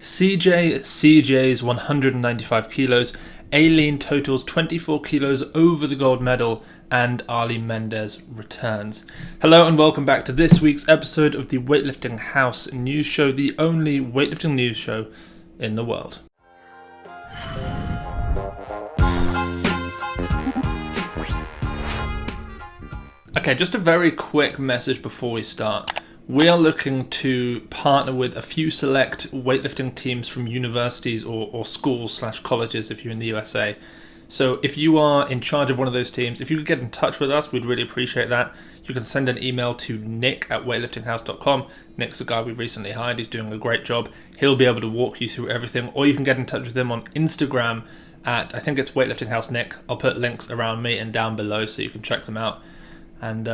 CJ's 195 kilos, Eileen totals 24 kilos over the gold medal, and Arley Méndez returns. Hello and welcome back to this week's episode of the Weightlifting House news show, the only weightlifting news show in the world. Okay, just a very quick message before we start. We are looking to partner with a few select weightlifting teams from universities or schools/colleges if you're in the USA. So if you are in charge of one of those teams, if you could get in touch with us, we'd really appreciate that. You can send an email to nick@weightliftinghouse.com. Nick's a guy we recently hired. He's doing a great job. He'll be able to walk you through everything. Or you can get in touch with him on Instagram at, I think it's Weightlifting House Nick. I'll put links around me and down below so you can check them out. And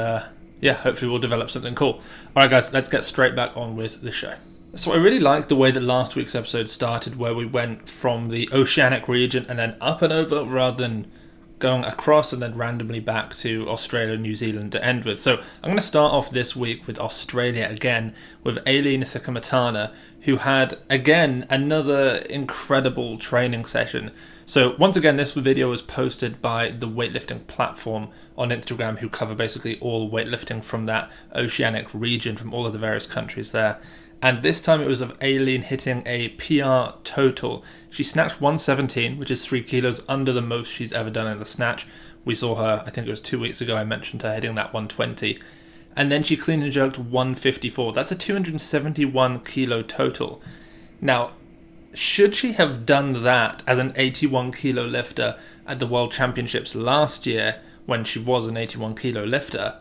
hopefully we'll develop something cool. Alright guys, let's get straight back on with the show. So I really liked the way that last week's episode started, where we went from the Oceanic region and then up and over rather than going across and then randomly back to Australia and New Zealand to end with. So I'm going to start off this week with Australia again, with Eileen Thikamatana, who had, again, another incredible training session. So once again, this video was posted by the weightlifting platform on Instagram, who cover basically all weightlifting from that Oceanic region, from all of the various countries there. And this time it was of Eileen hitting a PR total. She snatched 117, which is 3 kilos under the most she's ever done in the snatch. We saw her, I think it was 2 weeks ago, I mentioned her hitting that 120. And then she clean and jerked 154. That's a 271 kilo total. Now, should she have done that as an 81 kilo lifter at the World Championships last year, when she was an 81 kilo lifter,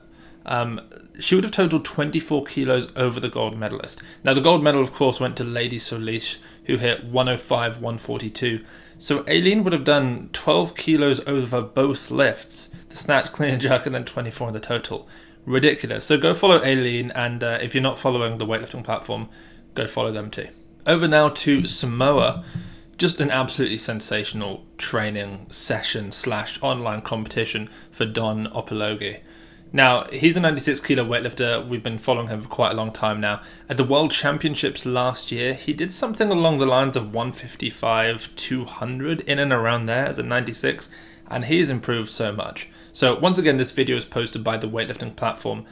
she would have totaled 24 kilos over the gold medalist. Now, the gold medal, of course, went to Lady Solis, who hit 105, 142. So Eileen would have done 12 kilos over both lifts, the snatch, clean and jerk, and then 24 in the total. Ridiculous. So go follow Eileen, and if you're not following the weightlifting platform, go follow them too. Over now to Samoa. Just an absolutely sensational training session / online competition for Don Opeloge. Now, he's a 96 kilo weightlifter. We've been following him for quite a long time now. At the World Championships last year, he did something along the lines of 155, 200, in and around there as a 96, and he's improved so much. So once again, this video is posted by the weightlifting platform,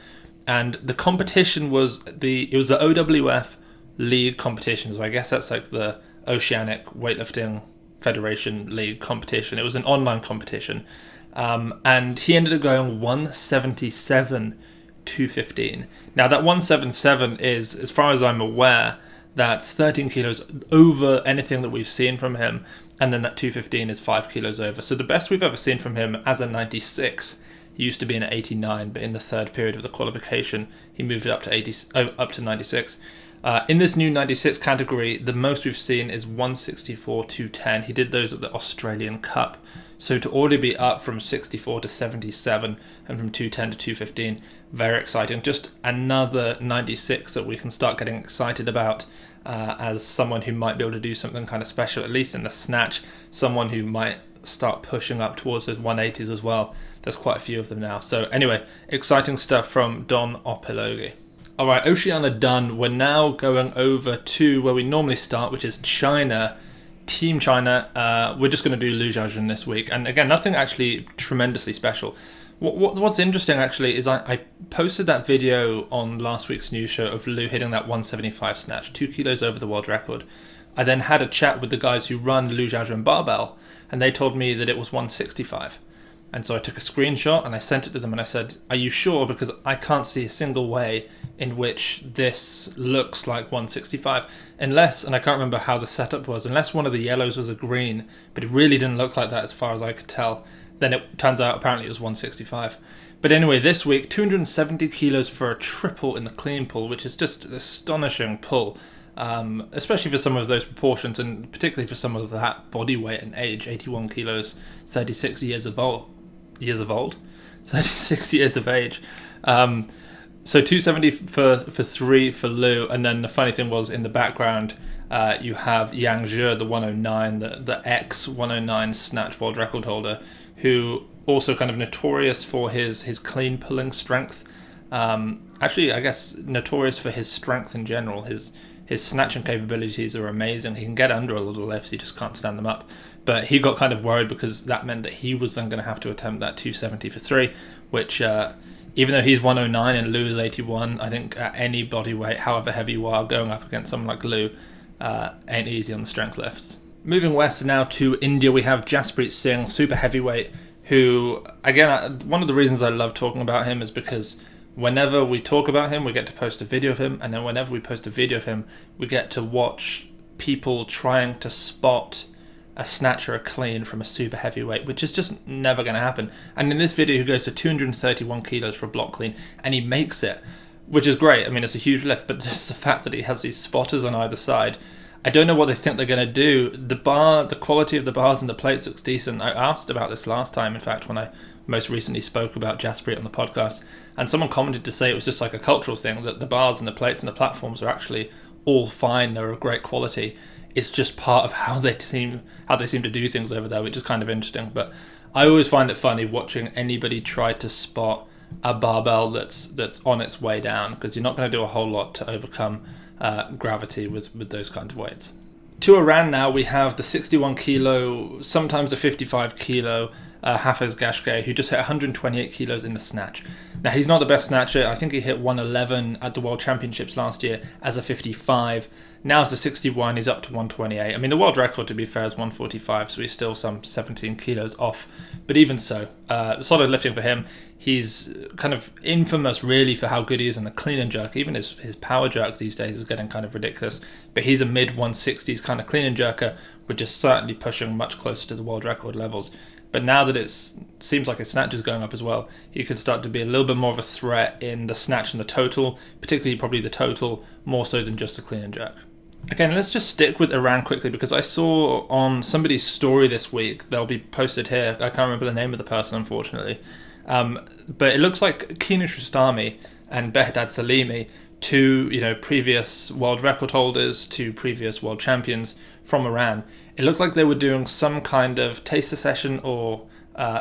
and the competition was the OWF League competition, so I guess that's like the Oceanic Weightlifting Federation League competition. It was an online competition. And he ended up going 177, 215. Now that 177 is, as far as I'm aware, that's 13 kilos over anything that we've seen from him, and then that 215 is 5 kilos over. So the best we've ever seen from him as a 96, he used to be an 89, but in the third period of the qualification, he moved it up to 96. In this new 96 category, the most we've seen is 164, 210. He did those at the Australian Cup. So to already be up from 64 to 77 and from 210 to 215, very exciting. Just another 96 that we can start getting excited about as someone who might be able to do something kind of special, at least in the snatch, someone who might start pushing up towards those 180s as well. There's quite a few of them now. So anyway, exciting stuff from Don Opeloge. Alright, Oceania done. We're now going over to where we normally start, which is China. Team China, we're just going to do Xiaojun this week, and again, nothing actually tremendously special. What's interesting actually is I posted that video on last week's news show of Lu hitting that 175 snatch, 2 kilos over the world record. I then had a chat with the guys who run Xiaojun Barbell, and they told me that it was 165. And so I took a screenshot and I sent it to them and I said, are you sure? Because I can't see a single way in which this looks like 165. Unless, and I can't remember how the setup was, unless one of the yellows was a green, but it really didn't look like that as far as I could tell. Then it turns out apparently it was 165. But anyway, this week, 270 kilos for a triple in the clean pull, which is just an astonishing pull. Especially for some of those proportions, and particularly for some of that body weight and age. 81 kilos, 36 years of old. 36 years of age. So 270 for 3 for Lu, and then the funny thing was in the background you have Yang Zhe, the 109, the ex-109 snatch world record holder, who also kind of notorious for his clean pulling strength. Actually, I guess notorious for his strength in general. His His snatching capabilities are amazing. He can get under a lot of lifts, he just can't stand them up. But he got kind of worried because that meant that he was then going to have to attempt that 270 for 3, which even though he's 109 and Lou is 81, I think at any body weight, however heavy you are, going up against someone like Lou ain't easy on the strength lifts. Moving west now to India, we have Jaspreet Singh, super heavyweight, who, again, one of the reasons I love talking about him is because whenever we talk about him, we get to post a video of him, and then whenever we post a video of him, we get to watch people trying to spot a snatch or a clean from a super heavyweight, which is just never going to happen. And in this video, he goes to 231 kilos for a block clean, and he makes it, which is great. I mean, it's a huge lift, but just the fact that he has these spotters on either side, I don't know what they think they're going to do. The quality of the bars and the plates looks decent. I asked about this last time, in fact, when I most recently spoke about Jaspreet on the podcast, and someone commented to say it was just like a cultural thing, that the bars and the plates and the platforms are actually all fine. They're of great quality. It's just part of how they seem to do things over there, which is kind of interesting. But I always find it funny watching anybody try to spot a barbell that's on its way down, because you're not going to do a whole lot to overcome gravity with those kinds of weights. To Iran now, we have the 61 kilo, sometimes a 55 kilo Hafez Ghashgaei, who just hit 128 kilos in the snatch. Now, he's not the best snatcher. I think he hit 111 at the World Championships last year as a 55. Now as a 61, he's up to 128. I mean, the world record, to be fair, is 145, so he's still some 17 kilos off. But even so, solid lifting for him. He's kind of infamous, really, for how good he is in the clean and jerk. Even his power jerk these days is getting kind of ridiculous. But he's a mid-160s kind of clean and jerker, which is certainly pushing much closer to the world record levels. But now that it seems like his snatch is going up as well, he could start to be a little bit more of a threat in the snatch and the total, particularly probably the total, more so than just the clean and jerk. Okay, let's just stick with Iran quickly, because I saw on somebody's story this week, they'll be posted here, I can't remember the name of the person, unfortunately, but it looks like Rostami and Behdad Salimi, two previous world record holders, two previous world champions from Iran. It looked like they were doing some kind of taster session or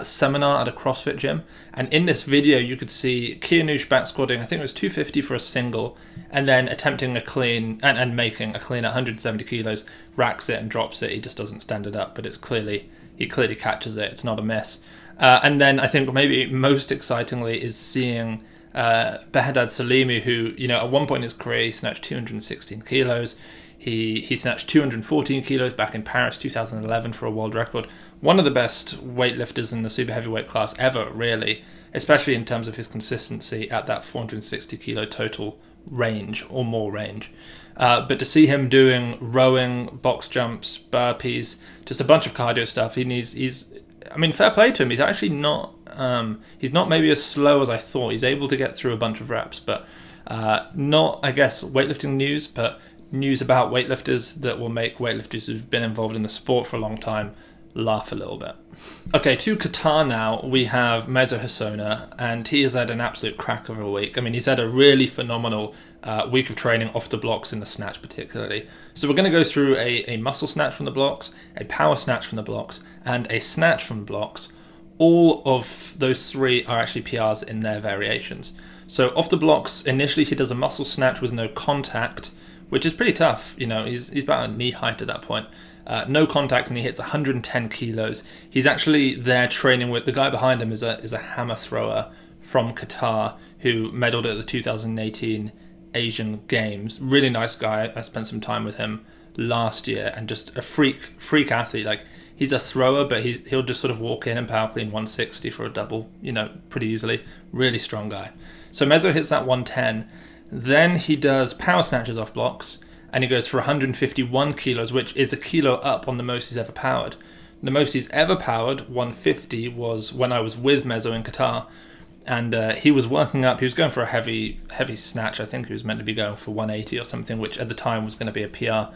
seminar at a CrossFit gym, and in this video you could see Kianush back squatting, I think it was 250 for a single, and then attempting a clean and making a clean at 170 kilos, racks it and drops it. He just doesn't stand it up, but he clearly catches it. It's not a miss. And then I think maybe most excitingly is seeing Behdad Salimi, who at one point in his career he snatched 216 kilos. He snatched 214 kilos back in Paris 2011 for a world record. One of the best weightlifters in the super heavyweight class ever, really, especially in terms of his consistency at that 460 kilo total range or more range. But to see him doing rowing, box jumps, burpees, just a bunch of cardio stuff, fair play to him. He's actually not maybe as slow as I thought. He's able to get through a bunch of reps, but not, I guess, weightlifting news, but news about weightlifters that will make weightlifters who've been involved in the sport for a long time laugh a little bit. Okay, to Qatar now, we have Meso, and he has had an absolute crack of a week. I mean, he's had a really phenomenal week of training off the blocks in the snatch particularly. So we're going to go through a muscle snatch from the blocks, a power snatch from the blocks, and a snatch from the blocks. All of those three are actually PRs in their variations. So off the blocks, initially he does a muscle snatch with no contact, which is pretty tough. He's about knee height at that point. No contact, and he hits 110 kilos. He's actually there training with the guy behind him is a hammer thrower from Qatar who medaled at the 2018 Asian Games. Really nice guy. I spent some time with him last year, and just a freak athlete. Like, he's a thrower, but he'll just sort of walk in and power clean 160 for a double, pretty easily. Really strong guy. So Meso hits that 110. Then he does power snatches off blocks, and he goes for 151 kilos, which is a kilo up on the most he's ever powered. The most he's ever powered, 150, was when I was with Meso in Qatar, and he was working up. He was going for a heavy snatch. I think he was meant to be going for 180 or something, which at the time was going to be a PR.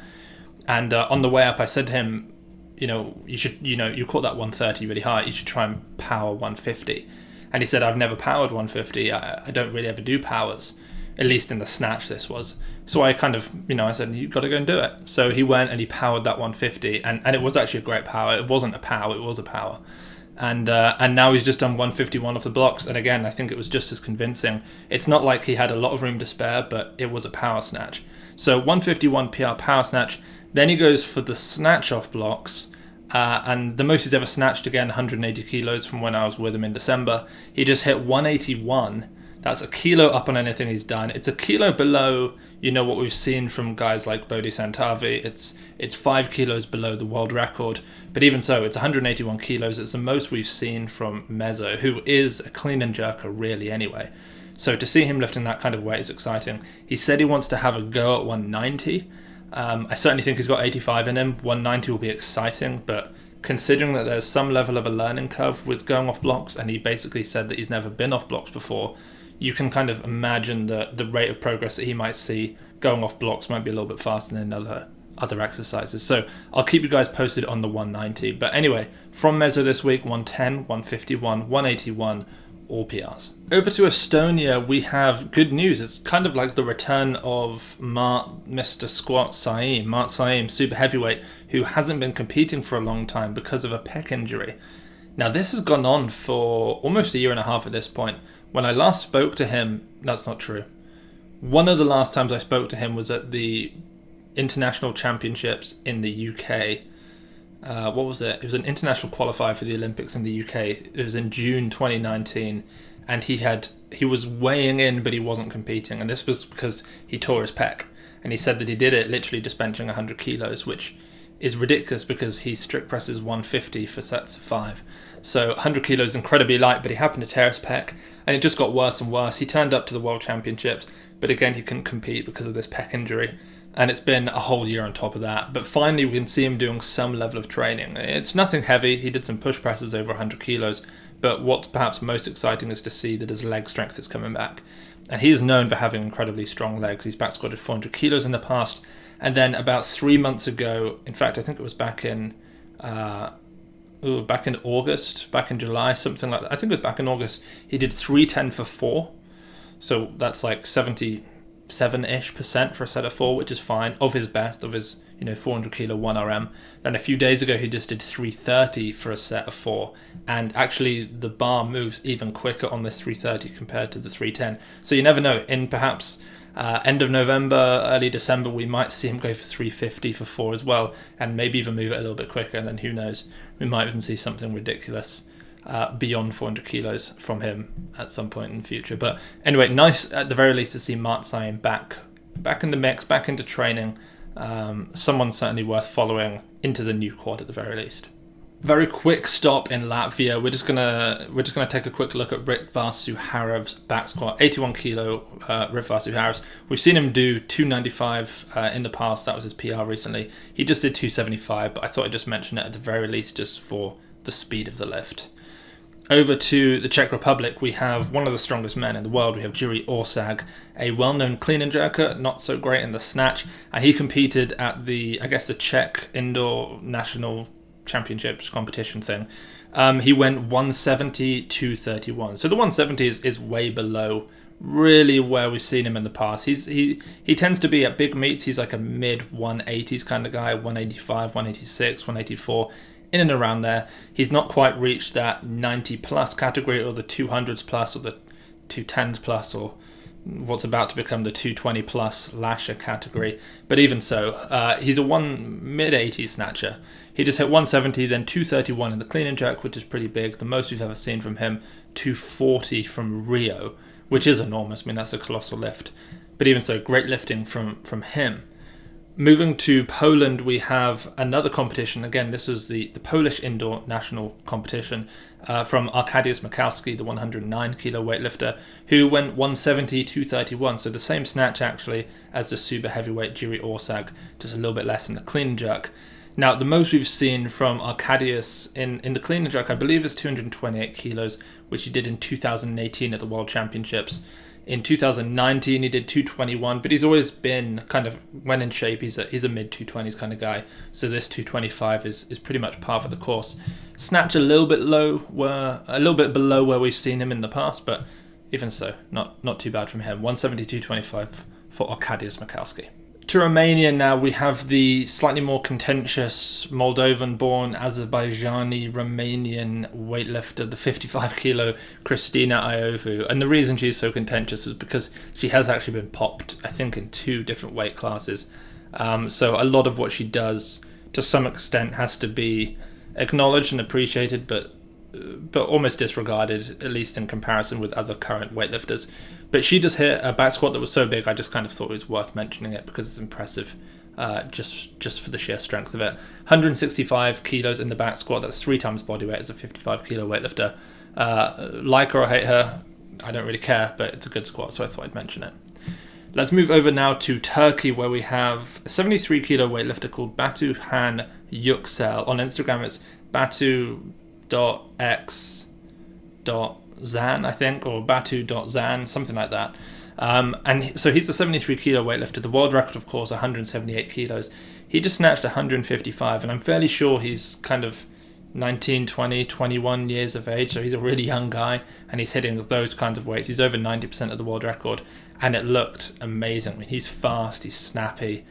And on the way up, I said to him, you should, you caught that 130 really high. You should try and power 150. And he said, I've never powered 150. I don't really ever do powers. At least in the snatch this was. So I kind of, I said, you've got to go and do it. So he went and he powered that 150, and it was actually a great power. It wasn't a power, it was a power. And now he's just done 151 off the blocks. And again, I think it was just as convincing. It's not like he had a lot of room to spare, but it was a power snatch. So 151 PR power snatch. Then he goes for the snatch off blocks. And the most he's ever snatched, again, 180 kilos from when I was with him in December. He just hit 181. That's a kilo up on anything he's done. It's a kilo below, what we've seen from guys like Bodhi Santavi. It's 5 kilos below the world record. But even so, it's 181 kilos. It's the most we've seen from Meso, who is a clean and jerker really anyway. So to see him lifting that kind of weight is exciting. He said he wants to have a go at 190. I certainly think he's got 85 in him. 190 will be exciting, but considering that there's some level of a learning curve with going off blocks, and he basically said that he's never been off blocks before, you can kind of imagine the rate of progress that he might see going off blocks might be a little bit faster than other exercises. So I'll keep you guys posted on the 190. But anyway, from Meso this week, 110, 151, 181, all PRs. Over to Estonia, we have good news. It's kind of like the return of Mart, Mr. Squat Seim, Mart Seim, super heavyweight, who hasn't been competing for a long time because of a pec injury. Now, this has gone on for almost a year and a half at this point. When I last spoke to him, that's not true. One of the last times I spoke to him was at the International Championships in the UK. What was it? It was an international qualifier for the Olympics in the UK. It was in June 2019, and he was weighing in, but he wasn't competing. And this was because he tore his pec. And he said that he did it literally just benching 100 kilos, which is ridiculous because he strict presses 150 for sets of 5. So 100 kilos incredibly light, but he happened to tear his pec, and it just got worse and worse. He turned up to the World Championships, but again, he couldn't compete because of this pec injury. And it's been a whole year on top of that. But finally, we can see him doing some level of training. It's nothing heavy. He did some push presses over 100 kilos. But what's perhaps most exciting is to see that his leg strength is coming back. And he is known for having incredibly strong legs. He's back squatted 400 kilos in the past. And then about 3 months ago, in fact, I think it was back in August, back in July, something like that. I think it was back in August. He did 310 for 4. So that's like 77-ish% for a set of 4, which is fine, of his best, of his 400 kilo 1RM. Then a few days ago he just did 330 for a set of 4, and actually the bar moves even quicker on this 330 compared to the 310. So you never know, in perhaps end of November, early December, we might see him go for 350 for 4 as well, and maybe even move it a little bit quicker, and then who knows, we might even see something ridiculous beyond 400 kilos from him at some point in the future. But anyway, nice at the very least to see Mart Seim back in the mix, back into training. Someone certainly worth following into the new quad at the very least. Very quick stop in Latvia. We're just gonna take a quick look at Ritvar Suharevs back squat, 81 kilo Ritvar Suharevs. We've seen him do 295 in the past. That was his PR recently. He just did 275, but I thought I'd just mention it at the very least just for the speed of the lift. Over to the Czech Republic, we have one of the strongest men in the world. We have Jiri Orsag, a well-known clean and jerker, not so great in the snatch, and he competed at the Czech Indoor National Championships competition thing. He went 170, 231. So the 170 is way below really where we've seen him in the past. He tends to be at big meets. He's like a mid 180s kind of guy, 185, 186, 184. In and around there. He's not quite reached that 90 plus category or the 200s plus or the 210s plus or what's about to become the 220 plus lasher category. But even so, he's a mid-80s snatcher. He just hit 170, then 231 in the clean and jerk, which is pretty big. The most we've ever seen from him, 240 from Rio, which is enormous. I mean, that's a colossal lift. But even so, great lifting from him. Moving to Poland, we have another competition. Again, this was the Polish indoor national competition from Arkadiusz Michalski, the 109 kilo weightlifter, who went 170, 231. So the same snatch actually as the super heavyweight Jiri Orsag, just a little bit less in the clean and jerk. Now, the most we've seen from Arkadiusz in the clean and jerk, I believe, is 228 kilos, which he did in 2018 at the World Championships. In 2019, he did 221, but he's always been kind of, when in shape, he's a mid-220s kind of guy. So this 225 is pretty much par for the course. Snatch a little bit below where we've seen him in the past, but even so, not too bad from him. 170, 225 for Arkadiusz Michalski. To Romania now, we have the slightly more contentious Moldovan-born Azerbaijani Romanian weightlifter, the 55 kilo Cristina Iovu. And the reason she's so contentious is because she has actually been popped, I think, in 2 different weight classes. So a lot of what she does, to some extent, has to be acknowledged and appreciated, but almost disregarded, at least in comparison with other current weightlifters. But she just hit a back squat that was so big, I just kind of thought it was worth mentioning it because it's impressive, just for the sheer strength of it. 165 kilos in the back squat, that's 3 times body weight as a 55 kilo weightlifter. Like her or hate her, I don't really care, but it's a good squat, so I thought I'd mention it. Let's move over now to Turkey, where we have a 73 kilo weightlifter called Batu Yuksel. On Instagram, it's batu.x.zan, I think, or batu.zan, something like that. And so he's a 73 kilo weightlifter. The world record, of course, 178 kilos. He just snatched 155, and I'm fairly sure he's kind of 19, 20, 21 years of age, so he's a really young guy, and he's hitting those kinds of weights. He's over 90% of the world record, and it looked amazing. I mean, he's fast, he's snappy,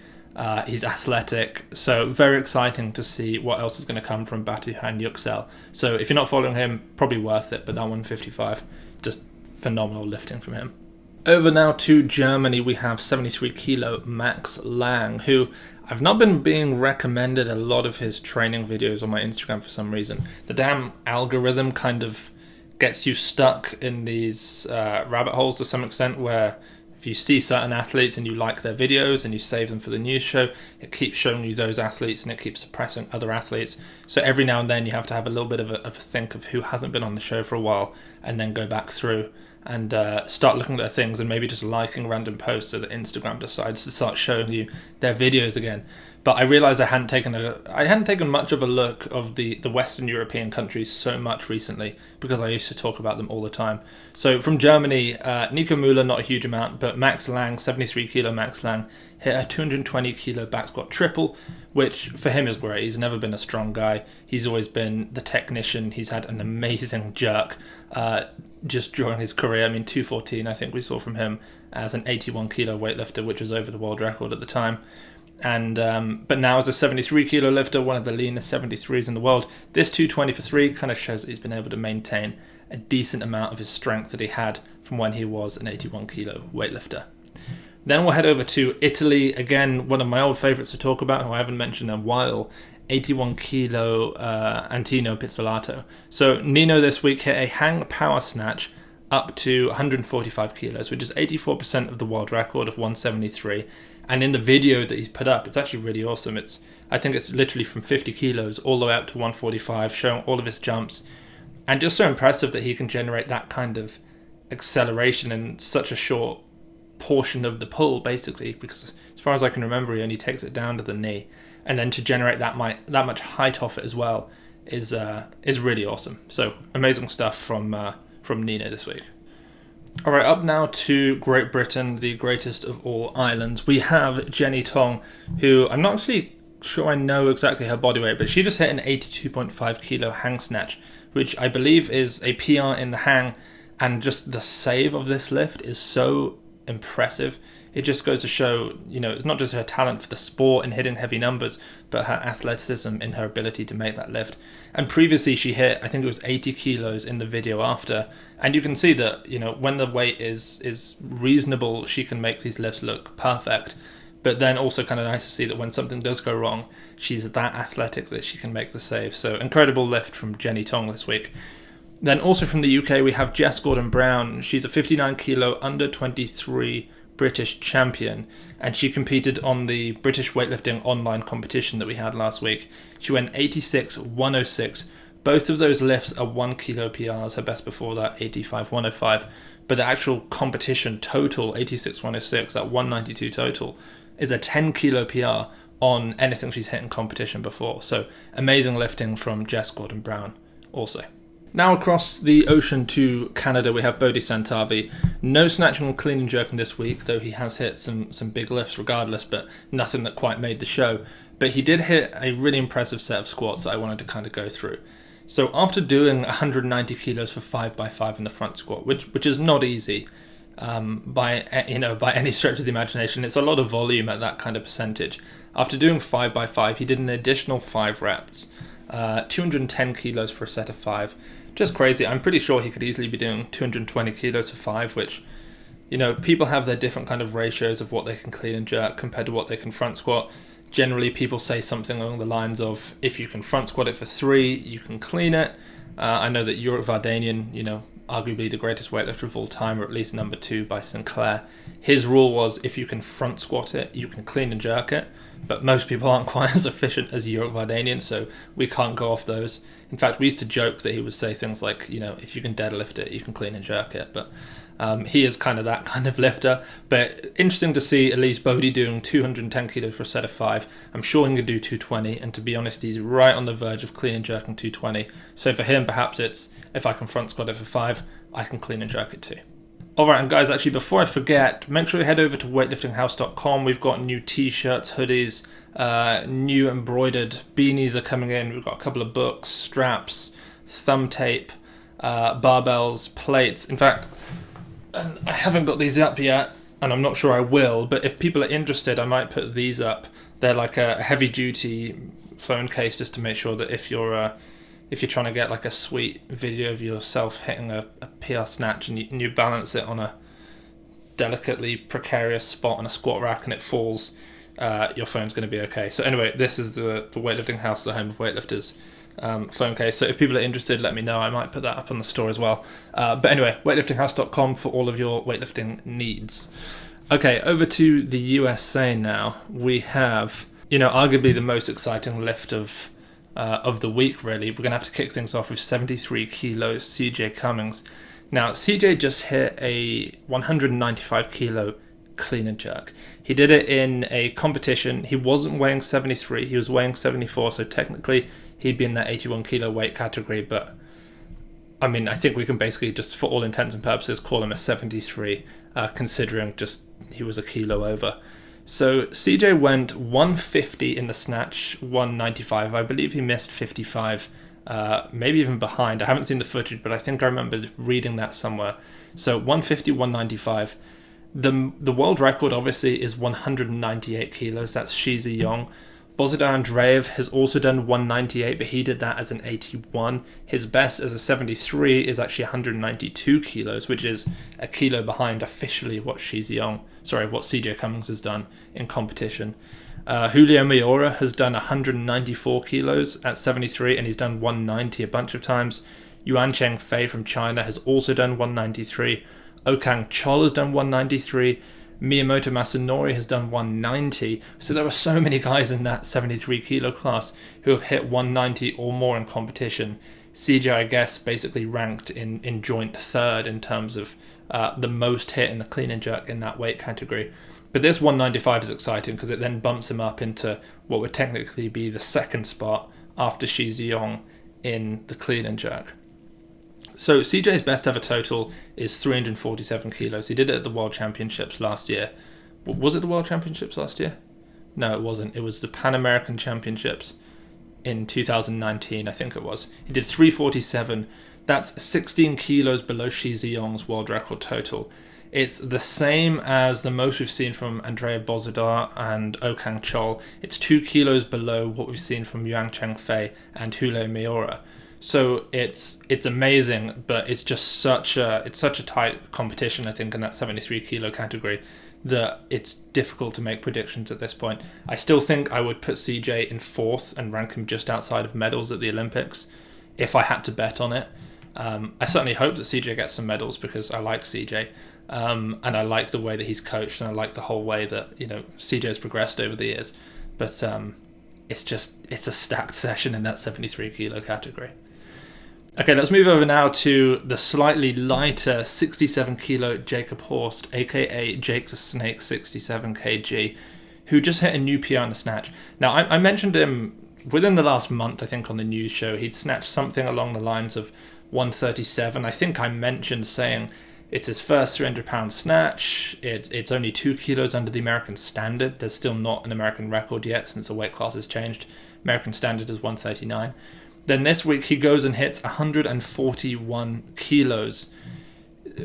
he's athletic, so very exciting to see what else is going to come from Batu Yuksel. So if you're not following him, probably worth it, but that 155, just phenomenal lifting from him. Over now to Germany, we have 73 kilo Max Lang, who I've not been being recommended a lot of his training videos on my Instagram for some reason. The damn algorithm kind of gets you stuck in these rabbit holes to some extent, where if you see certain athletes and you like their videos and you save them for the news show, it keeps showing you those athletes and it keeps suppressing other athletes. So every now and then you have to have a little bit of a think of who hasn't been on the show for a while, and then go back through and start looking at their things and maybe just liking random posts so that Instagram decides to start showing you their videos again. But I realised I hadn't taken much of a look of the Western European countries so much recently, because I used to talk about them all the time. So from Germany, Nico Müller, not a huge amount, but Max Lang, 73 kilo Max Lang, hit a 220 kilo back squat triple, which for him is great. He's never been a strong guy. He's always been the technician. He's had an amazing jerk just during his career. I mean, 214 I think we saw from him as an 81 kilo weightlifter, which was over the world record at the time. And but now as a 73 kilo lifter, one of the leanest 73s in the world, this 220 for 3 kind of shows that he's been able to maintain a decent amount of his strength that he had from when he was an 81 kilo weightlifter. Then we'll head over to Italy, again, one of my old favourites to talk about, who I haven't mentioned in a while, 81 kilo Antino Pizzolato. So Nino this week hit a hang power snatch up to 145 kilos, which is 84% of the world record of 173. And in the video that he's put up, it's actually really awesome. I think it's literally from 50 kilos all the way up to 145, showing all of his jumps. And just so impressive that he can generate that kind of acceleration in such a short portion of the pull, basically, because as far as I can remember, he only takes it down to the knee. And then to generate that much height off it as well is really awesome. So amazing stuff from Nino this week. All right, up now to Great Britain, the greatest of all islands. We have Jenny Tong, who I'm not actually sure I know exactly her body weight, but she just hit an 82.5 kilo hang snatch, which I believe is a PR in the hang, and just the save of this lift is so impressive. It just goes to show, it's not just her talent for the sport and hitting heavy numbers, but her athleticism in her ability to make that lift. And previously she hit, I think it was 80 kilos in the video after. And you can see that, when the weight is reasonable, she can make these lifts look perfect. But then also kind of nice to see that when something does go wrong, she's that athletic that she can make the save. So incredible lift from Jenny Tong this week. Then also from the UK, we have Jess Gordon-Brown. She's a 59 kilo under 23 British champion, and she competed on the British weightlifting online competition that we had last week. She went 86-106. Both of those lifts are 1 kilo PRs. Her best before that, 85-105. But the actual competition total, 86-106, that 192 total, is a 10 kilo PR on anything she's hit in competition before. So amazing lifting from Jess Gordon-Brown also. Now across the ocean to Canada, we have Bodhi Santavi. No snatching or clean and jerking this week, though he has hit some big lifts regardless, but nothing that quite made the show. But he did hit a really impressive set of squats that I wanted to kind of go through. So after doing 190 kilos for 5x5 in the front squat, which is not easy, by any stretch of the imagination. It's a lot of volume at that kind of percentage. After doing 5x5, he did an additional 5 reps, 210 kilos for a set of 5. Just crazy. I'm pretty sure he could easily be doing 220 kilos to 5, which, people have their different kind of ratios of what they can clean and jerk compared to what they can front squat. Generally, people say something along the lines of, if you can front squat it for 3, you can clean it. I know that Jiri Vardanian, arguably the greatest weightlifter of all time, or at least number 2 by Sinclair, his rule was, if you can front squat it, you can clean and jerk it. But most people aren't quite as efficient as Jiri Vardanian, so we can't go off those. In fact, we used to joke that he would say things like, if you can deadlift it, you can clean and jerk it. But he is kind of that kind of lifter. But interesting to see at least Bodhi doing 210 kilos for a set of 5. I'm sure he can do 220, and to be honest, he's right on the verge of clean and jerking 220. So for him, perhaps it's, if I can front squat it for 5, I can clean and jerk it too. Alright, and guys, actually, before I forget, make sure you head over to weightliftinghouse.com. We've got new t-shirts, hoodies, new embroidered beanies are coming in. We've got a couple of books, straps, thumb tape, barbells, plates. In fact, I haven't got these up yet, and I'm not sure I will, but if people are interested, I might put these up. They're like a heavy-duty phone case, just to make sure that if you're trying to get like a sweet video of yourself hitting a PR snatch and you balance it on a delicately precarious spot on a squat rack and it falls, your phone's going to be okay. So anyway, this is the Weightlifting House, the home of weightlifters, phone case. So if people are interested, let me know. I might put that up on the store as well. But anyway, weightliftinghouse.com for all of your weightlifting needs. Okay, over to the USA now. We have, arguably the most exciting lift of the week, really. We're going to have to kick things off with 73 kilos, CJ Cummings. Now, CJ just hit a 195 kilo clean and jerk. He did it in a competition. He wasn't weighing 73, he was weighing 74, so technically he'd be in that 81 kilo weight category, but I mean, I think we can basically just, for all intents and purposes, call him a 73, considering just he was a kilo over. So CJ went 150 in the snatch, 195. I believe he missed 55, maybe even behind. I haven't seen the footage, but I think I remember reading that somewhere. So 150, 195. The world record, obviously, is 198 kilos. That's Shizi Yong. Bozidar Andreev has also done 198, but he did that as an 81. His best as a 73 is actually 192 kilos, which is a kilo behind officially what CJ Cummings has done in competition. Julio Miura has done 194 kilos at 73, and he's done 190 a bunch of times. Yuan Chengfei from China has also done 193. Okang Chol has done 193. Miyamoto Masanori has done 190. So there are so many guys in that 73 kilo class who have hit 190 or more in competition. CJ, I guess, basically ranked in joint third in terms of the most hit in the clean and jerk in that weight category. But this 195 is exciting because it then bumps him up into what would technically be the second spot after Shi Ziyong in the clean and jerk. So CJ's best ever total is 347 kilos. He did it at the World Championships last year. Was it the World Championships last year? No, it wasn't. It was the Pan American Championships in 2019, I think it was. He did 347. That's 16 kilos below Shi Ziyong's world record total. It's the same as the most we've seen from Andrea Bozidar and Okang Chol. It's 2 kilos below what we've seen from Yuan Chengfei and Julio Miura. So it's amazing, but it's just such a tight competition, I think, in that 73 kilo category that it's difficult to make predictions at this point. I still think I would put CJ in fourth and rank him just outside of medals at the Olympics if I had to bet on it. I certainly hope that CJ gets some medals because I like CJ, and I like the way that he's coached, and I like the whole way that CJ's progressed over the years. But it's a stacked session in that 73 kilo category. Okay, let's move over now to the slightly lighter 67 kilo Jacob Horst, aka Jake the Snake 67 kg, who just hit a new PR in the snatch. Now, I mentioned him within the last month, I think, on the news show. He'd snatched something along the lines of 137. I think I mentioned saying it's his first 300-pound snatch. It's only 2 kilos under the American standard. There's still not an American record yet since the weight class has changed. American standard is 139. Then this week he goes and hits 141 kilos.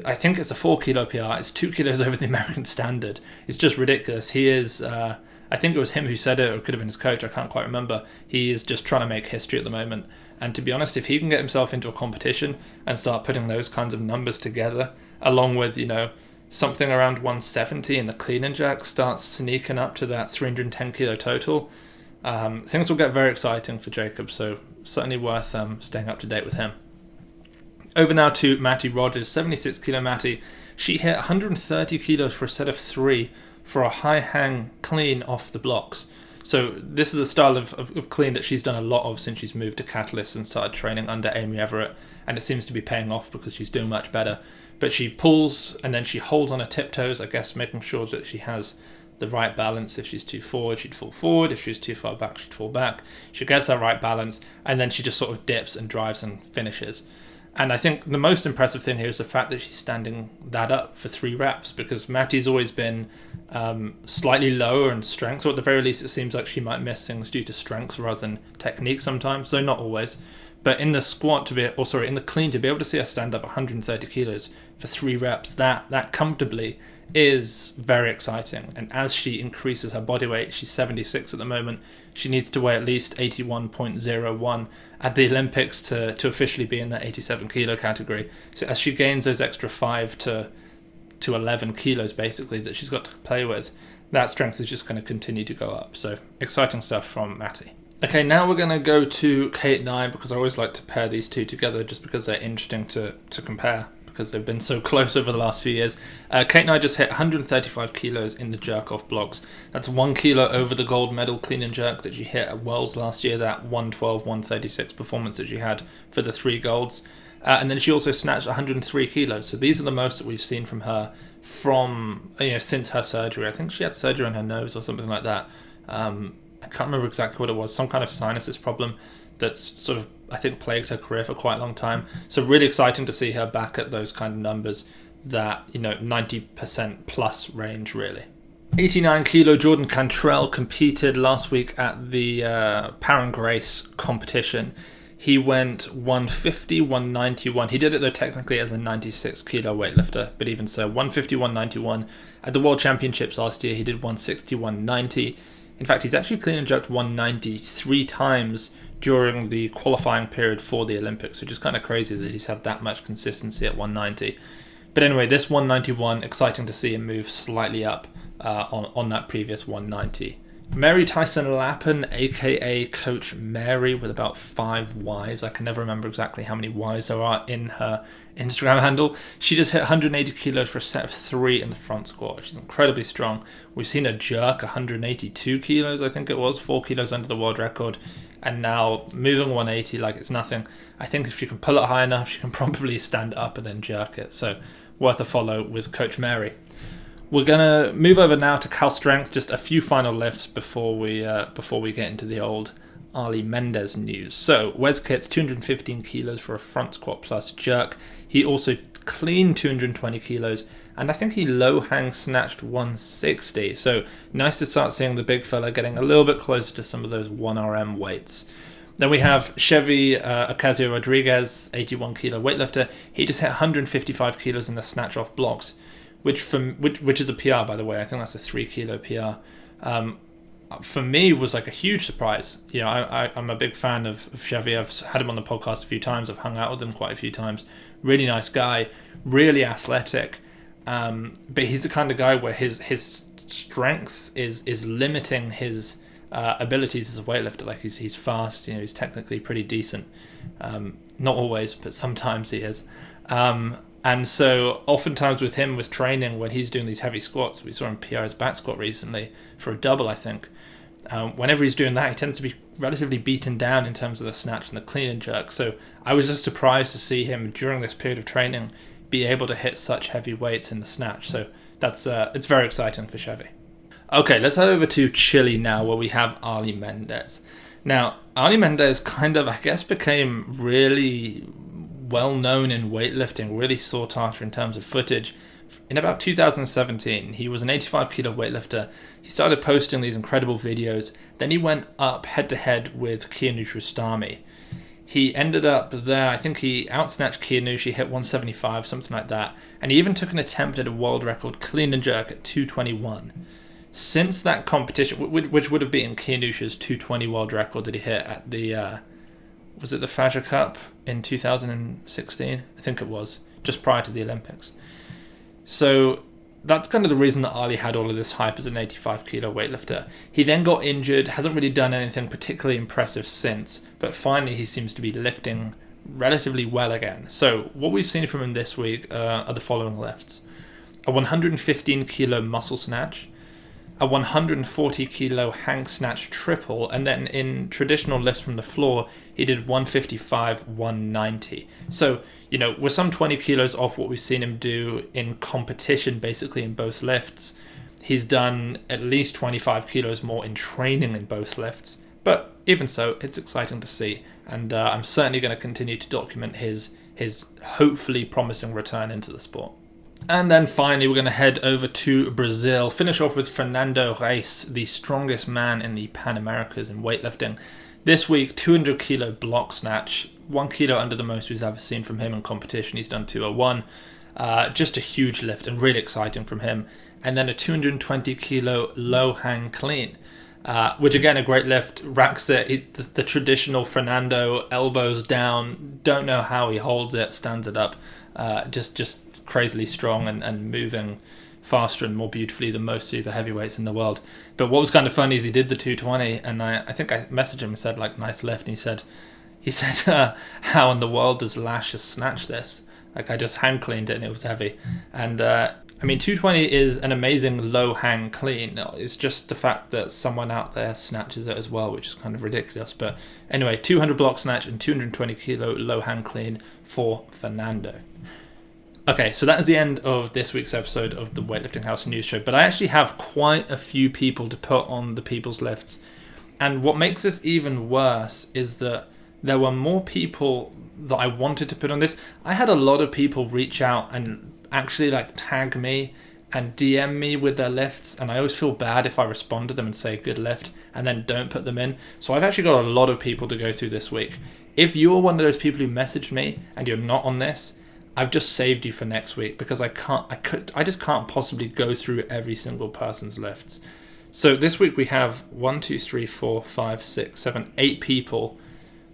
I think it's a 4 kilo PR. It's 2 kilos over the American standard. It's just ridiculous. He is, I think it was him who said it, or it could have been his coach, I can't quite remember. He is just trying to make history at the moment. And to be honest, if he can get himself into a competition and start putting those kinds of numbers together, along with, something around 170 in the clean and jerk, starts sneaking up to that 310 kilo total, things will get very exciting for Jacob. So certainly worth staying up to date with him. Over now to Matty Rogers, 76 kilo Matty. She hit 130 kilos for a set of 3 for a high hang clean off the blocks. So this is a style of clean that she's done a lot of since she's moved to Catalyst and started training under Amy Everett, and it seems to be paying off because she's doing much better. But she pulls and then she holds on her tiptoes, I guess making sure that she has the right balance. If she's too forward, she'd fall forward. If she's too far back, she'd fall back. She gets that right balance, and then she just sort of dips and drives and finishes. And I think the most impressive thing here is the fact that she's standing that up for 3 reps, because Matty's always been slightly lower in strength, so at the very least it seems like she might miss things due to strength rather than technique sometimes, though not always. But in the squat in the clean, to be able to see her stand up 130 kilos for 3 reps, that comfortably is very exciting. And as she increases her body weight, she's 76 at the moment, she needs to weigh at least 81.01 at the Olympics to officially be in that 87 kilo category. So as she gains those extra 5 to 11 kilos basically that she's got to play with, that strength is just going to continue to go up. So exciting stuff from Matty. Okay, now we're going to go to Kate and I, because I always like to pair these two together just because they're interesting to compare, because they've been so close over the last few years. Kate and I just hit 135 kilos in the jerk-off blocks. That's 1 kilo over the gold medal clean and jerk that she hit at Worlds last year, that 112, 136 performance that she had for the 3 golds. And then she also snatched 103 kilos. So these are the most that we've seen from her since her surgery. I think she had surgery on her nose or something like that. I can't remember exactly what it was, some kind of sinuses problem that's sort of, I think, plagued her career for quite a long time. So really exciting to see her back at those kind of numbers, that 90% plus range really. 89 kilo Jordan Cantrell competed last week at the Power and Grace competition. He went 150, 191. He did it though technically as a 96 kilo weightlifter, but even so, 150, 191. At the World Championships last year, he did 160, 190. In fact, he's actually clean and jerked 190 3 times during the qualifying period for the Olympics, which is kind of crazy that he's had that much consistency at 190. But anyway, this 191, exciting to see him move slightly up on that previous 190. Mary Tyson Lappin, aka Coach Mary, with about 5 Ys. I can never remember exactly how many Ys there are in her Instagram handle. She just hit 180 kilos for a set of 3 in the front squat. She's incredibly strong. We've seen her jerk 182 kilos, I think it was, 4 kilos under the world record. And now moving 180 like it's nothing. I think if she can pull it high enough, she can probably stand up and then jerk it. So worth a follow with Coach Mary. We're going to move over now to Cal Strength, just a few final lifts before we get into the old Arley Méndez news. So Wes Kitts, 215 kilos for a front squat plus jerk. He also cleaned 220 kilos, and I think he low hang snatched 160. So nice to start seeing the big fella getting a little bit closer to some of those 1RM weights. Then we have Chevy Ocasio Rodriguez, 81 kilo weightlifter. He just hit 155 kilos in the snatch off blocks, which is a PR, by the way. I think that's a 3 kilo PR. For me, was like a huge surprise. I'm a big fan of Chevy. I've had him on the podcast a few times. I've hung out with him quite a few times. Really nice guy, really athletic. But he's the kind of guy where his strength is limiting his abilities as a weightlifter. Like he's fast. He's technically pretty decent. Not always, but sometimes he is. And so oftentimes with him, with training, when he's doing these heavy squats, we saw him PR his back squat recently for a double, I think. Whenever he's doing that, he tends to be relatively beaten down in terms of the snatch and the clean and jerk. So I was just surprised to see him during this period of training be able to hit such heavy weights in the snatch. So that's it's very exciting for Chevy. Okay, let's head over to Chile now, where we have Arley Méndez. Now, Arley Méndez kind of, I guess, became really well known in weightlifting, really sought after in terms of footage. In about 2017, he was an 85 kilo weightlifter. He started posting these incredible videos. Then he went up head to head with Rostami. He ended up there, I think he outsnatched Qatar, he hit 175, something like that. And he even took an attempt at a world record clean and jerk at 221. Since that competition, which would have been Qatar's 220 world record that he hit at the, was it the Fajr Cup in 2016? I think it was, just prior to the Olympics. So that's kind of the reason that Arley had all of this hype as an 85 kilo weightlifter. He then got injured, hasn't really done anything particularly impressive since, but finally he seems to be lifting relatively well again. So what we've seen from him this week are the following lifts. A 115 kilo muscle snatch, a 140 kilo hang snatch triple, and then in traditional lifts from the floor, he did 155, 190. So, you know, we're some 20 kilos off what we've seen him do in competition, basically in both lifts. He's done at least 25 kilos more in training in both lifts. But even so, it's exciting to see. And I'm certainly going to continue to document his hopefully promising return into the sport. And then finally, we're going to head over to Brazil. Finish off with Fernando Reis, the strongest man in the Pan Americas in weightlifting. This week, 200 kilo block snatch, 1 kilo under the most we've ever seen from him in competition. He's done 201. Just a huge lift and really exciting from him. And then a 220 kilo low hang clean, which again, a great lift. Racks it. The traditional Fernando, elbows down. Don't know how he holds it, stands it up. Just crazily strong and moving faster and more beautifully than most super heavyweights in the world. But what was kind of funny is he did the 220, and I think I messaged him and said, like, nice lift, and he said how in the world does Lash just snatch this? Like, I just hand cleaned it and it was heavy. And I mean, 220 is an amazing low hang clean. It's just the fact that someone out there snatches it as well, which is kind of ridiculous. But anyway, 200 block snatch and 220 kilo low hang clean for Fernando. Okay, so that is the end of this week's episode of the Weightlifting House News Show. But I actually have quite a few people to put on the people's lifts. And what makes this even worse is that there were more people that I wanted to put on this. I had a lot of people reach out and actually like tag me and DM me with their lifts. And I always feel bad if I respond to them and say good lift and then don't put them in. So I've actually got a lot of people to go through this week. If you're one of those people who messaged me and you're not on this, I've just saved you for next week because I just can't possibly go through every single person's lifts. So this week we have 1, 2, 3, 4, 5, 6, 7, 8 people,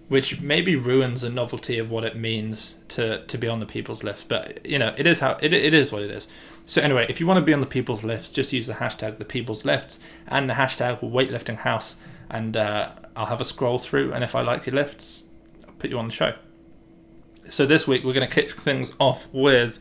which maybe ruins the novelty of what it means to be on the people's lifts. But you know, it is what it is. So anyway, if you want to be on the people's lifts, just use the hashtag the people's lifts and the hashtag weightlifting house, and I'll have a scroll through. And if I like your lifts, I'll put you on the show. So this week we're going to kick things off with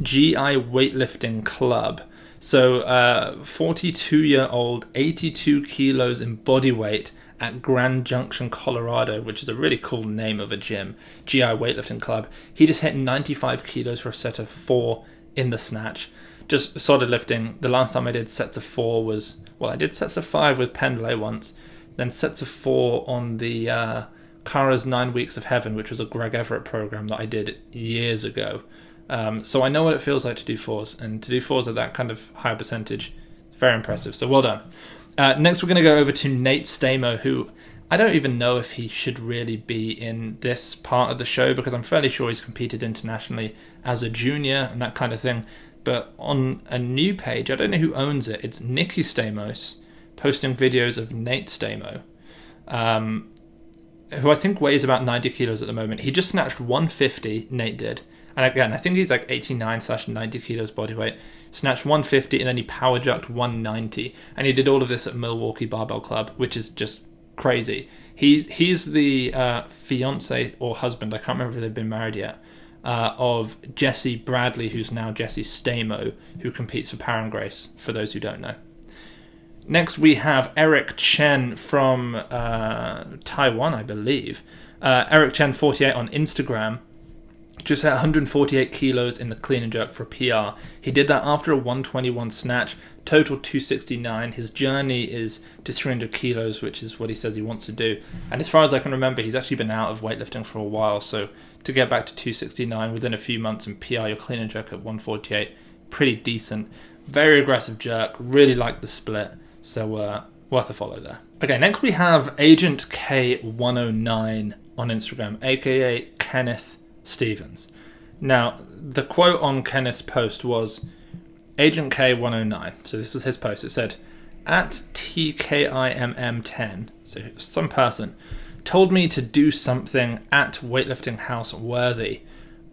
GI Weightlifting Club. So 42-year-old, 82 kilos in body weight at Grand Junction, Colorado, which is a really cool name of a gym, GI Weightlifting Club. He just hit 95 kilos for a set of 4 in the snatch. Just solid lifting. The last time I did sets of 4 was, well, I did sets of 5 with Pendlay once, then sets of 4 on the Kara's 9 Weeks of Heaven, which was a Greg Everett program that I did years ago. So I know what it feels like to do 4s, and to do 4s at that kind of high percentage, it's very impressive. So well done. Next, we're going to go over to Nate Stamo, who I don't even know if he should really be in this part of the show because I'm fairly sure he's competed internationally as a junior and that kind of thing. But on a new page, I don't know who owns it. It's Nikki Stamos posting videos of Nate Stamo, who I think weighs about 90 kilos at the moment. He just snatched 150, Nate did. And again, I think he's like 89/90 kilos body weight. Snatched 150 and then he power jerked 190. And he did all of this at Milwaukee Barbell Club, which is just crazy. He's the fiance or husband, I can't remember if they've been married yet, of Jesse Bradley, who's now Jesse Stamo, who competes for Power and Grace, for those who don't know. Next, we have Eric Chen from Taiwan, I believe. Eric Chen, 48 on Instagram. Just hit 148 kilos in the clean and jerk for a PR. He did that after a 121 snatch, total 269. His journey is to 300 kilos, which is what he says he wants to do. And as far as I can remember, he's actually been out of weightlifting for a while. So to get back to 269 within a few months and PR your clean and jerk at 148, pretty decent. Very aggressive jerk. Really like the split. So Worth a follow there. Okay, next we have Agent K109 on Instagram, aka Kenneth Stevens. Now, the quote on Kenneth's post was Agent K109. So this was his post. It said, at TKIMM10, so some person, told me to do something at Weightlifting House worthy.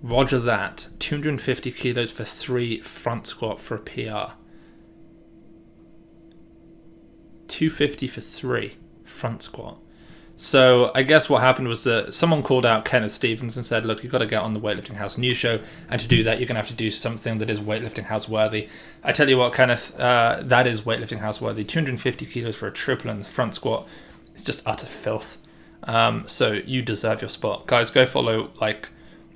Roger that. 250 kilos for 3 front squat for a PR. 250 for 3 front squat. So I guess what happened was that someone called out Kenneth Stevens and said, look, you've got to get on the Weightlifting House news show, and to do that you're going to have to do something that is Weightlifting House worthy. I tell you what, Kenneth, that is Weightlifting House worthy. 250 kilos for a triple in the front squat. It's just utter filth. So you deserve your spot. Guys, go follow like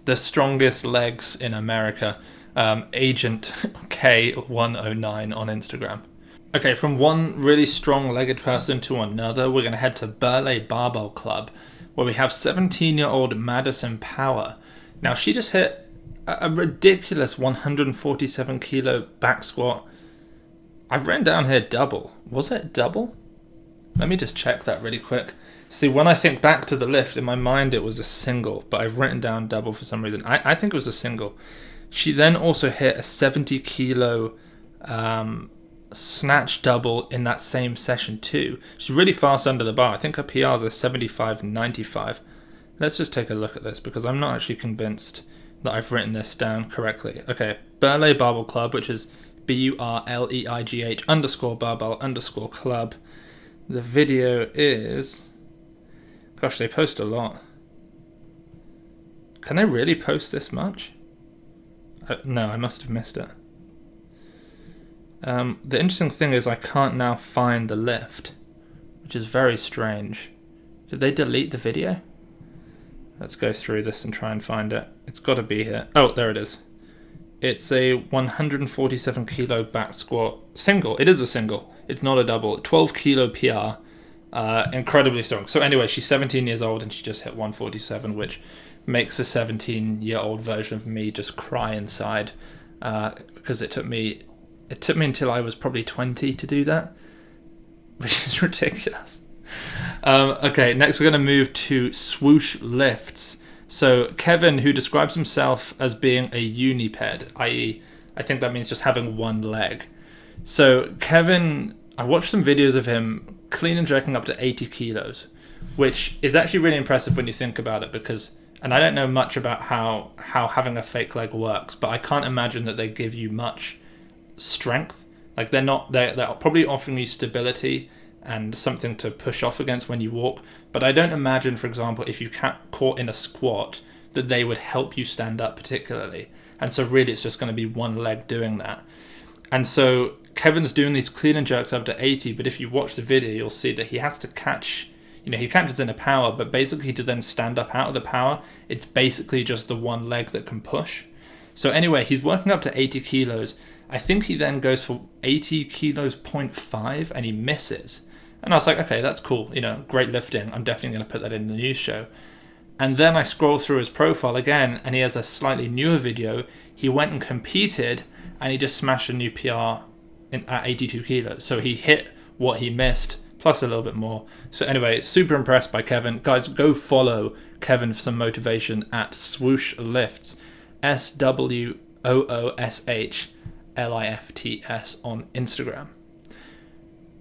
the strongest legs in America, Agent K109 on Instagram. Okay, from one really strong-legged person to another, we're going to head to Burley Barbell Club, where we have 17-year-old Madison Power. Now, she just hit a ridiculous 147-kilo back squat. I've written down here double. Was it double? Let me just check that really quick. See, when I think back to the lift, in my mind it was a single, but I've written down double for some reason. I think it was a single. She then also hit a 70-kilo snatch double in that same session too. She's really fast under the bar. I think her PRs are 75.95. Let's just take a look at this because I'm not actually convinced that I've written this down correctly. Okay, Burley Barbell Club, which is BURLEIGH_barbell_club. The video is... Gosh, they post a lot. Can they really post this much? No, I must have missed it. The interesting thing is I can't now find the lift, which is very strange. Did they delete the video? Let's go through this and try and find it. It's got to be here. Oh, there it is. It's a 147 kilo back squat single. It is a single. It's not a double. 12 kilo PR. Incredibly strong. So anyway, she's 17 years old and she just hit 147, which makes a 17-year-old version of me just cry inside because it took me until I was probably 20 to do that, which is ridiculous. Okay, next we're going to move to swoosh lifts. So Kevin, who describes himself as being a uniped, i.e. I think that means just having one leg. So Kevin, I watched some videos of him clean and jerking up to 80 kilos, which is actually really impressive when you think about it because, and I don't know much about how having a fake leg works, but I can't imagine that they give you much strength. Like they're probably offering you stability and something to push off against when you walk, but I don't imagine, for example, if you caught in a squat that they would help you stand up particularly. And so really it's just going to be one leg doing that. And so Kevin's doing these clean and jerks up to 80, but if you watch the video you'll see that he has to catch, he catches in a power, but basically to then stand up out of the power, it's basically just the one leg that can push. So anyway, he's working up to 80 kilos. I think he then goes for 80 kilos 0.5 and he misses. And I was like, okay, that's cool. Great lifting. I'm definitely going to put that in the news show. And then I scroll through his profile again and he has a slightly newer video. He went and competed and he just smashed a new PR at 82 kilos. So he hit what he missed plus a little bit more. So anyway, super impressed by Kevin. Guys, go follow Kevin for some motivation at swoosh lifts. SWOOSH LIFTS on Instagram.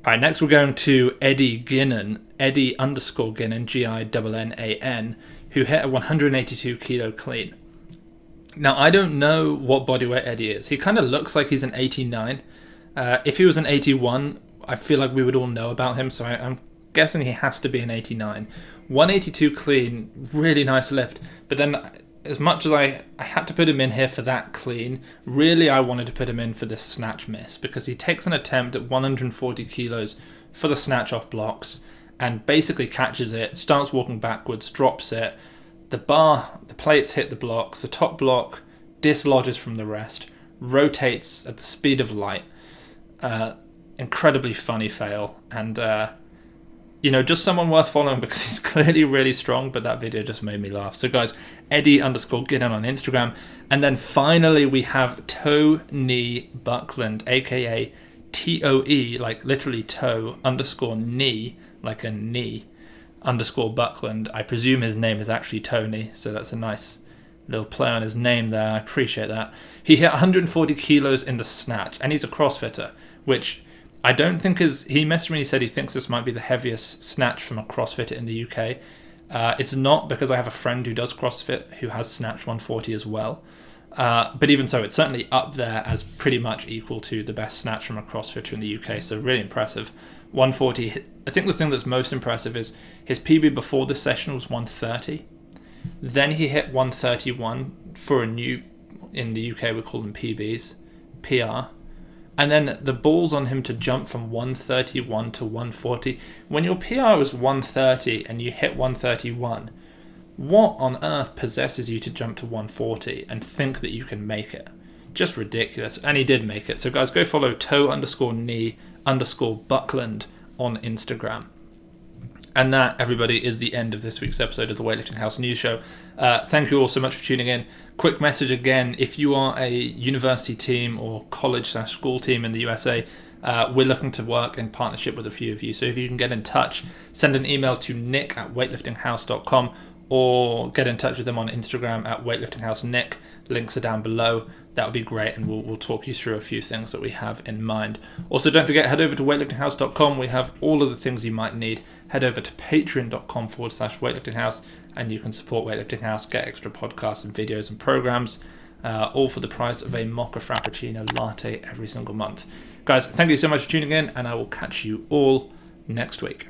Alright, next we're going to Eddie Ginnan, Eddie_Ginnan, GINNAN, who hit a 182 kilo clean. Now, I don't know what bodyweight Eddie is. He kind of looks like he's an 89. If he was an 81, I feel like we would all know about him, so I'm guessing he has to be an 89. 182 clean, really nice lift, but then as much as I had to put him in here for that clean, really I wanted to put him in for this snatch miss because he takes an attempt at 140 kilos for the snatch off blocks and basically catches it, starts walking backwards, drops it. The plates hit the blocks, the top block dislodges from the rest, rotates at the speed of light. Incredibly funny fail and just someone worth following because he's clearly really strong, but that video just made me laugh. So guys, Eddie_Ginnan on Instagram. And then finally we have Toe Knee Buckland, aka TOE, like literally toe, _knee, like a knee, _Buckland. I presume his name is actually Tony, so that's a nice little play on his name there. I appreciate that. He hit 140 kilos in the snatch, and he's a CrossFitter, which I don't think is... He messaged me, he said he thinks this might be the heaviest snatch from a CrossFitter in the UK. It's not, because I have a friend who does CrossFit who has snatch 140 as well. But even so, it's certainly up there as pretty much equal to the best snatch from a CrossFitter in the UK, so really impressive. 140. I think the thing that's most impressive is his PB before this session was 130. Then he hit 131 for a new, in the UK we call them PBs, PR. And then the balls on him to jump from 131 to 140. When your PR is 130 and you hit 131, what on earth possesses you to jump to 140 and think that you can make it? Just ridiculous. And he did make it. So guys, go follow toe_knee _Buckland on Instagram. And that, everybody, is the end of this week's episode of the Weightlifting House News Show. Thank you all so much for tuning in. Quick message again, if you are a university team or college/school team in the USA, we're looking to work in partnership with a few of you. So if you can get in touch, send an email to nick@weightliftinghouse.com or get in touch with them on Instagram @weightliftinghouseNick. Links are down below. That would be great, and we'll talk you through a few things that we have in mind. Also, don't forget, head over to weightliftinghouse.com. We have all of the things you might need. Head over to patreon.com/weightliftinghouse, and you can support Weightlifting House, get extra podcasts and videos and programs, all for the price of a mocha frappuccino latte every single month. Guys, thank you so much for tuning in, and I will catch you all next week.